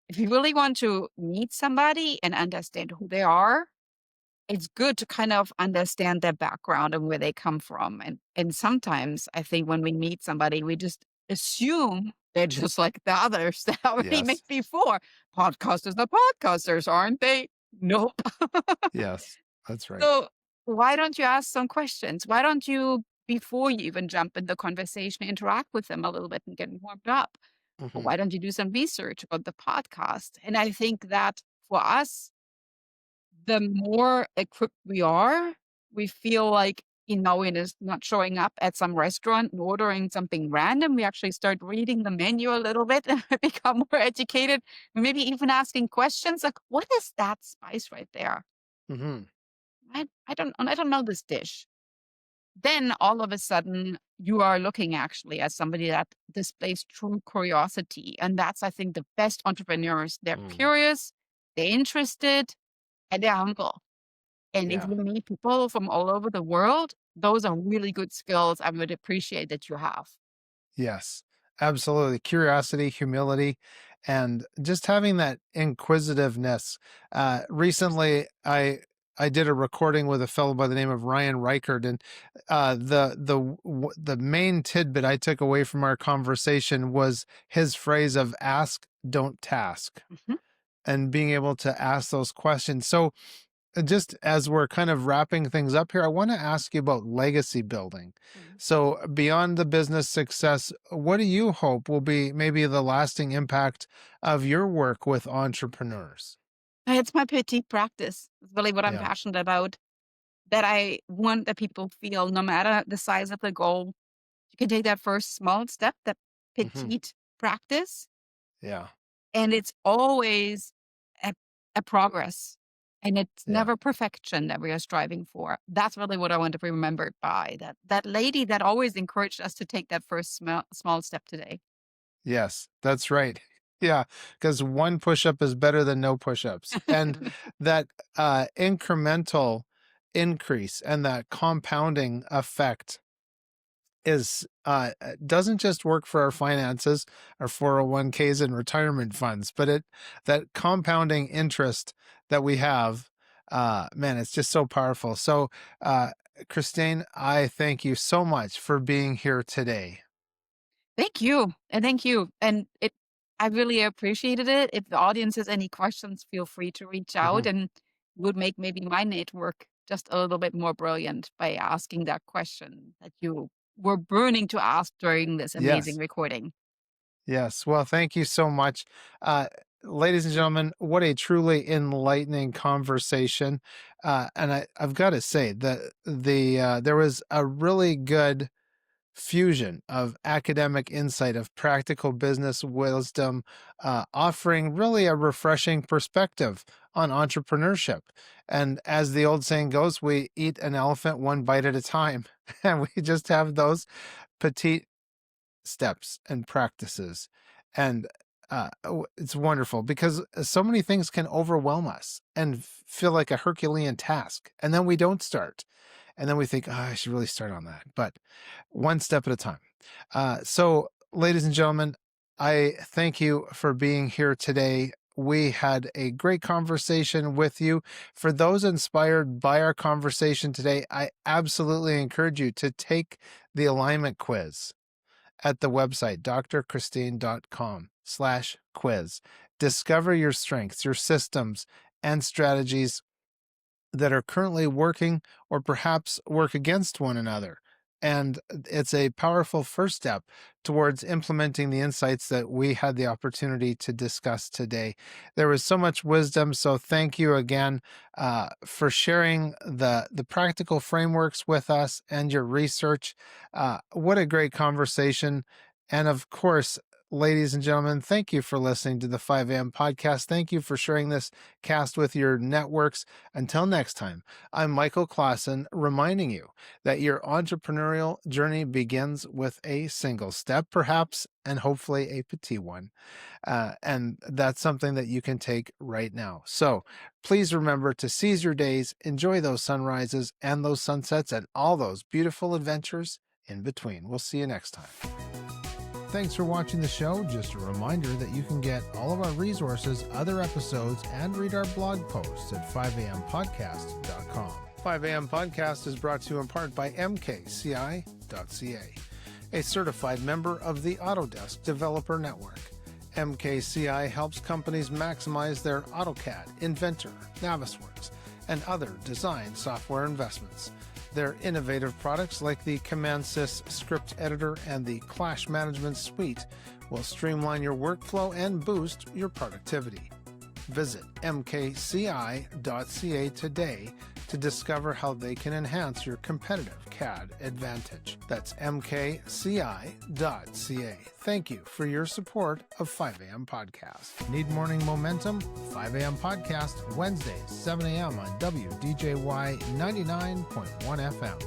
If you really want to meet somebody and understand who they are, it's good to kind of understand their background and where they come from. And sometimes I think when we meet somebody, we just assume they're just like the others that I already met Yes. before. Podcasters are podcasters, aren't they? Nope. Yes. That's right. So why don't you ask some questions? Why don't you, before you even jump in the conversation, interact with them a little bit and get warmed up? Or Hmm. why don't you do some research about the podcast? And I think that for us, the more equipped we are, we feel like, it is not showing up at some restaurant and ordering something random. We actually start reading the menu a little bit and become more educated, maybe even asking questions like, what is that spice right there? Hmm. I don't know this dish. Then all of a sudden you are looking actually at somebody that displays true curiosity. And that's, I think, the best entrepreneurs. They're Mm. curious, they're interested, and they're humble. And if Yeah. you meet people from all over the world, those are really good skills I would appreciate that you have. Yes, absolutely. Curiosity, humility, and just having that inquisitiveness. Recently, I I did a recording with a fellow by the name of Ryan Reichert, and the main tidbit I took away from our conversation was his phrase of "ask, don't task," Mhm. and being able to ask those questions. So, just as we're kind of wrapping things up here, I want to ask you about legacy building. Mhm. So, beyond the business success, what do you hope will be maybe the lasting impact of your work with entrepreneurs? It's my petite practice. It's really what I'm Yeah. passionate about, that I want that people feel no matter the size of the goal, you can take that first small step, that Hmm. petite practice, Yeah. and it's always a, a progress. And it's Yeah. never perfection that we are striving for. That's really what I want to be remembered by. That lady that always encouraged us to take that first small step today. Yes, that's right. Yeah, because one push-up is better than no push-ups. And that incremental increase and that compounding effect is doesn't just work for our finances, our 401ks and retirement funds, but that compounding interest that we have, man, it's just so powerful. So, uh, Christine, I thank you so much for being here today. Thank you. And thank you. And I really appreciated it. If the audience has any questions, feel free to reach out Mhm. and would make maybe my network just a little bit more brilliant by asking that question that you were burning to ask during this amazing Yes. recording. Yes. Well, thank you so much. Uh, Ladies and gentlemen, what a truly enlightening conversation. And I've got to say that there was a really good fusion of academic insight, of practical business wisdom, offering really a refreshing perspective on entrepreneurship. And as the old saying goes, we eat an elephant one bite at a time. And we just have those petite steps and practices. And it's wonderful because so many things can overwhelm us and feel like a Herculean task. And then we don't start. And then we think, oh, I should really start on that. But one step at a time. So, ladies and gentlemen, I thank you for being here today. We had a great conversation with you. For those inspired by our conversation today, I absolutely encourage you to take the alignment quiz at the website drchristine.com/quiz. Discover your strengths, your systems, and strategies that are currently working or perhaps work against one another. And it's a powerful first step towards implementing the insights that we had the opportunity to discuss today. There was so much wisdom. So thank you again for sharing the practical frameworks with us and your research. What a great conversation. And of course, ladies and gentlemen, thank you for listening to the 5 a.m. podcast. Thank you for sharing this cast with your networks. Until next time, I'm Michael Claassen, reminding you that your entrepreneurial journey begins with a single step, perhaps, and hopefully a petite one. And that's something that you can take right now. So please remember to seize your days, enjoy those sunrises and those sunsets, and all those beautiful adventures in between. We'll see you next time. Thanks for watching the show. Just a reminder that you can get all of our resources, other episodes, and read our blog posts at 5ampodcast.com. 5am Podcast is brought to you in part by mkci.ca, a certified member of the Autodesk Developer Network. MKCI helps companies maximize their AutoCAD, Inventor, Navisworks, and other design software investments. Their innovative products like the CommandSys script editor and the Clash Management Suite will streamline your workflow and boost your productivity. Visit mkci.ca today to discover how they can enhance your competitive CAD advantage. That's mkci.ca. Thank you for your support of 5am Podcast. Need morning momentum? 5am Podcast, Wednesdays, 7 a.m. on WDJY 99.1 FM.